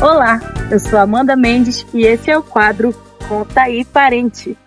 Olá, eu sou Amanda Mendes e esse é o quadro Conta aí, Parente.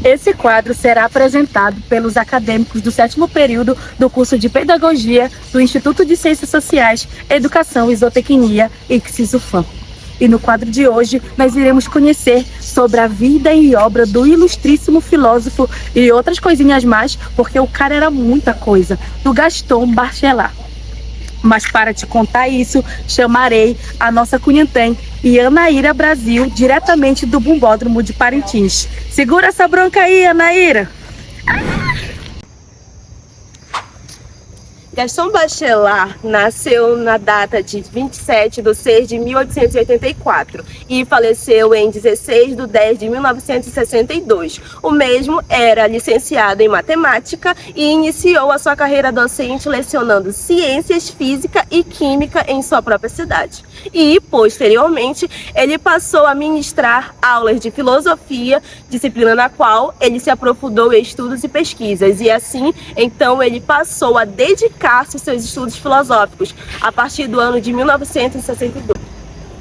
Esse quadro será apresentado pelos acadêmicos do 7º período do curso de Pedagogia do Instituto de Ciências Sociais, Educação e Zootecnia, ICSIS-UFAM. E no quadro de hoje nós iremos conhecer sobre a vida e obra do ilustríssimo filósofo e outras coisinhas mais, porque o cara era muita coisa, do Gaston Bachelard. Mas para te contar isso, chamarei a nossa cunhantém Anaíra Brasil, diretamente do Bumbódromo de Parintins. Segura essa bronca aí, Anaíra! Gaston Bachelard nasceu na data de 27 de 6 de 1884 e faleceu em 16 de 10 de 1962. O mesmo era licenciado em matemática e iniciou a sua carreira docente lecionando ciências, física e química em sua própria cidade. E, posteriormente, ele passou a ministrar aulas de filosofia, disciplina na qual ele se aprofundou em estudos e pesquisas. E assim, então, ele passou a dedicar-se aos seus estudos filosóficos a partir do ano de 1962.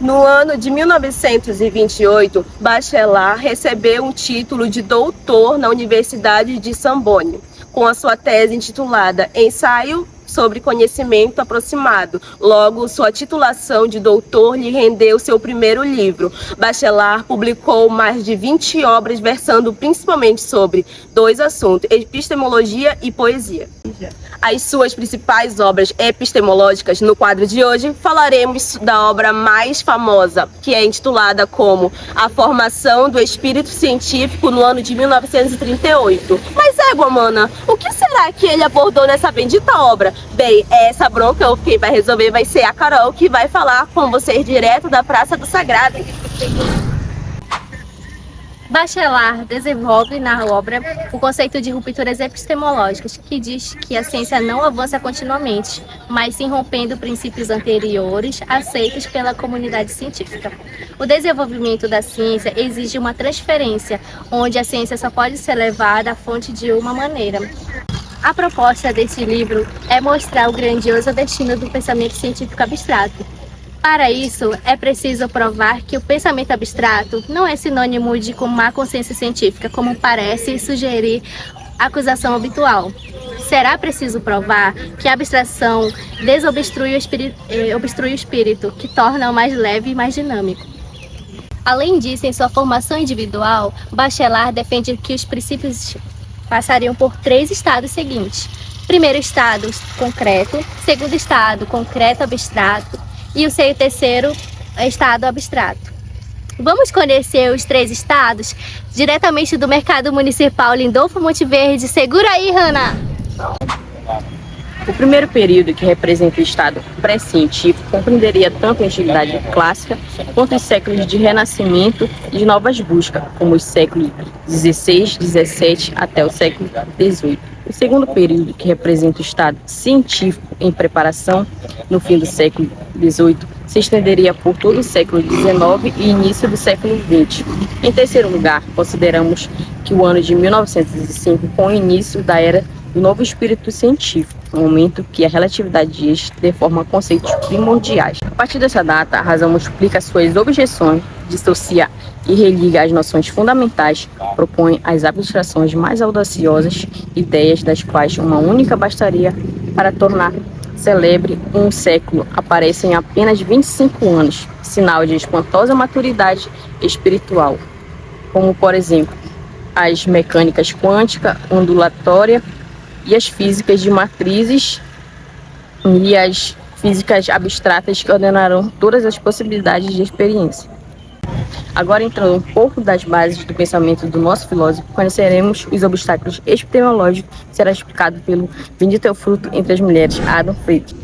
No ano de 1928, Bachelard recebeu um título de doutor na Universidade de Sorbonne, com a sua tese intitulada Ensaio sobre Conhecimento Aproximado. Logo, sua titulação de doutor lhe rendeu seu primeiro livro. Bachelard publicou mais de 20 obras versando principalmente sobre dois assuntos, epistemologia e poesia. As suas principais obras epistemológicas, no quadro de hoje, falaremos da obra mais famosa, que é intitulada como A Formação do Espírito Científico no ano de 1938. Mas mana, o que será que ele abordou nessa bendita obra? Bem, essa bronca quem vai resolver vai ser a Carol, que vai falar com vocês direto da Praça do Sagrado. Bachelard desenvolve na obra o conceito de rupturas epistemológicas, que diz que a ciência não avança continuamente, mas sim rompendo princípios anteriores aceitos pela comunidade científica. O desenvolvimento da ciência exige uma transferência, onde a ciência só pode ser levada à fonte de uma maneira. A proposta deste livro é mostrar o grandioso destino do pensamento científico abstrato. Para isso, é preciso provar que o pensamento abstrato não é sinônimo de má consciência científica, como parece sugerir a acusação habitual. Será preciso provar que a abstração desobstrui obstrui o espírito, que torna-o mais leve e mais dinâmico. Além disso, em sua formação individual, Bachelard defende que os princípios passariam por 3 estados seguintes. Primeiro estado, concreto. Segundo estado, concreto abstrato. E o seu terceiro estado abstrato. Vamos conhecer os 3 estados diretamente do Mercado Municipal Lindolfo Monte Verde. Segura aí, Hanna! O primeiro período, que representa o estado pré-científico, compreenderia tanto a antiguidade clássica quanto os séculos de renascimento e de novas buscas, como os séculos XVI, XVII até o século XVIII. O segundo período, que representa o estado científico em preparação, no fim do século XVIII, se estenderia por todo o século XIX e início do século XX. Em terceiro lugar, consideramos que o ano de 1905 com o início da era do novo espírito científico, no momento que a relatividade diz deforma conceitos primordiais. A partir dessa data, a razão multiplica suas objeções, dissocia e religa as noções fundamentais, propõe as abstrações mais audaciosas, ideias das quais uma única bastaria para tornar celebre um século, aparece em apenas 25 anos, sinal de espantosa maturidade espiritual, como, por exemplo, as mecânicas quântica, ondulatória e as físicas de matrizes e as físicas abstratas que ordenarão todas as possibilidades de experiência. Agora, entrando um pouco das bases do pensamento do nosso filósofo, conheceremos os obstáculos epistemológicos que será explicado pelo Bendito é o Fruto entre as Mulheres, Adam Frith.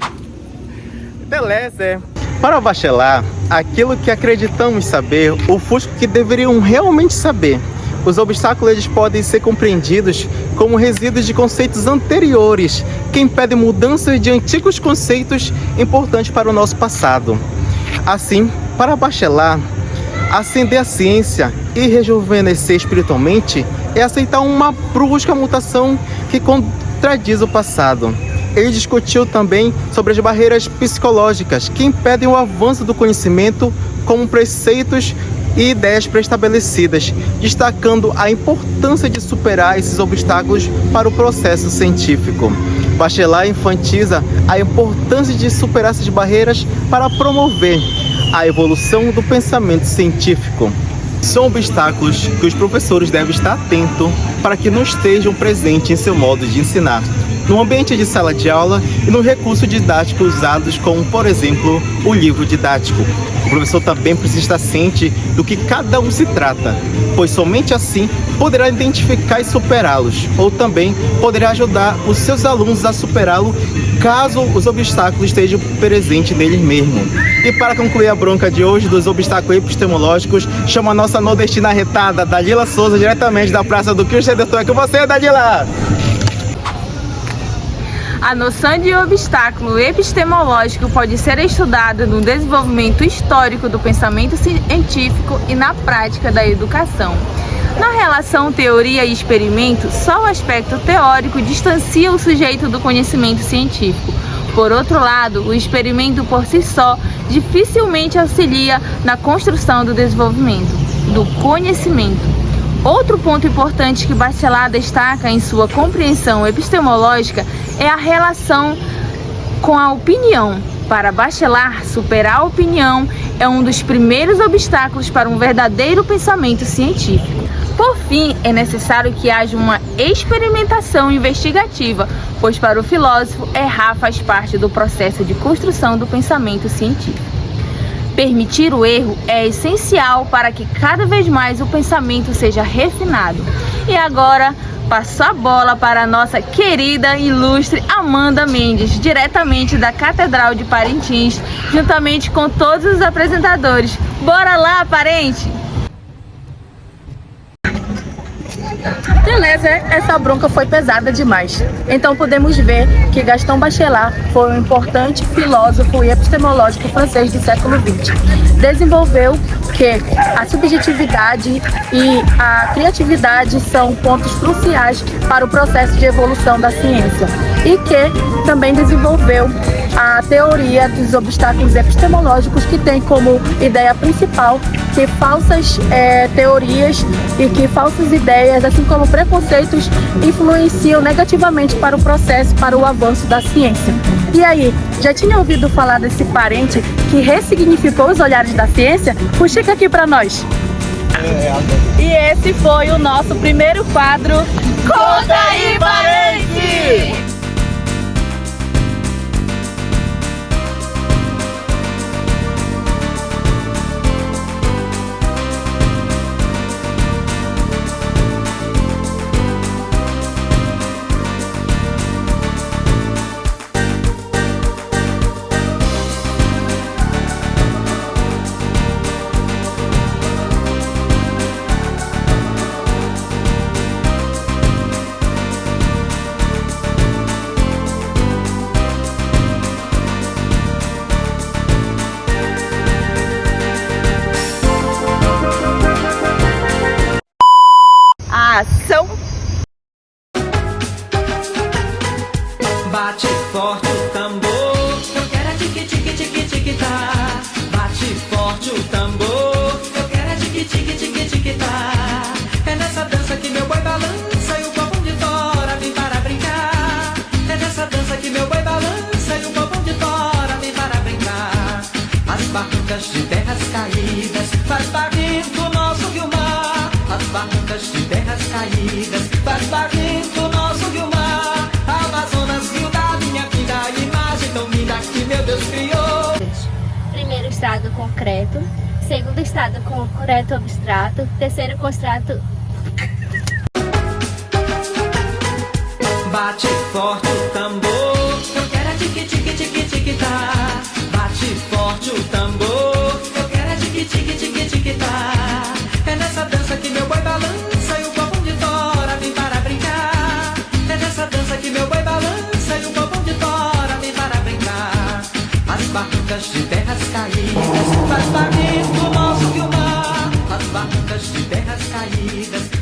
Beleza. Para Bachelard, aquilo que acreditamos saber ofusca o que deveriam realmente saber. Os obstáculos eles podem ser compreendidos como resíduos de conceitos anteriores, que impedem mudanças de antigos conceitos importantes para o nosso passado. Assim, para Bachelard, Ascender a ciência e rejuvenescer espiritualmente é aceitar uma brusca mutação que contradiz o passado. Ele discutiu também sobre as barreiras psicológicas que impedem o avanço do conhecimento, como preceitos e ideias pré-estabelecidas, destacando a importância de superar esses obstáculos para o processo científico. Bachelard enfatiza a importância de superar essas barreiras para promover a evolução do pensamento científico. São obstáculos que os professores devem estar atentos para que não estejam presentes em seu modo de ensinar, no ambiente de sala de aula e no recurso didático usados como, por exemplo, o livro didático. O professor também precisa estar ciente do que cada um se trata, pois somente assim poderá identificar e superá-los, ou também poderá ajudar os seus alunos a superá-lo caso os obstáculos estejam presentes neles mesmos. E para concluir a bronca de hoje dos obstáculos epistemológicos, chama a nossa nordestina arretada, Dalila Souza, diretamente da Praça do Cristo Redentor. É com você, Dalila! A noção de obstáculo epistemológico pode ser estudada no desenvolvimento histórico do pensamento científico e na prática da educação. Na relação teoria e experimento, só o aspecto teórico distancia o sujeito do conhecimento científico. Por outro lado, o experimento por si só dificilmente auxilia na construção do desenvolvimento do conhecimento. Outro ponto importante que Bachelard destaca em sua compreensão epistemológica é a relação com a opinião. Para Bachelard, superar a opinião é um dos primeiros obstáculos para um verdadeiro pensamento científico. Por fim, é necessário que haja uma experimentação investigativa, pois para o filósofo, errar faz parte do processo de construção do pensamento científico. Permitir o erro é essencial para que cada vez mais o pensamento seja refinado. E agora, passo a bola para a nossa querida e ilustre Amanda Mendes, diretamente da Catedral de Parintins, juntamente com todos os apresentadores. Bora lá, parente! Beleza, essa bronca foi pesada demais. Então podemos ver que Gaston Bachelard foi um importante filósofo e epistemológico francês do século XX. Desenvolveu que a subjetividade e a criatividade são pontos cruciais para o processo de evolução da ciência e que também desenvolveu a teoria dos obstáculos epistemológicos, que tem como ideia principal que falsas teorias e que falsas ideias, assim como preconceitos, influenciam negativamente para o processo, para o avanço da ciência. E aí, já tinha ouvido falar desse parente que ressignificou os olhares da ciência? Puxa aqui para nós! E esse foi o nosso primeiro quadro. Conta aí, parente! Ação! Bate forte o tambor, eu quero tique tique tique tique tá. Bate forte o tambor, eu quero tique tique tique tique tá. É nessa dança que meu boi balança e o povão de fora vem para brincar. É nessa dança que meu boi balança e o povão de fora vem para brincar. As barrancas de terras caídas faz barrento o nosso rio-mar. As barrancas de terras caídas faz barrento o nosso rio-mar. Amazonas, rio da minha vida, imagem tão linda que meu Deus criou. Primeiro estado concreto, segundo estado concreto abstrato, terceiro abstrato. Bate forte o tambor, eu quero tique tique tique tique tá. Bate forte o tambor, eu quero tique tique tique tique tá. É nessa dança que meu boi balança e o povão de fora vem para brincar. É nessa dança que meu boi balança e o povão de fora vem para brincar. As barrancas de terras caídas faz barrento o nosso rio-mar. terras caídas.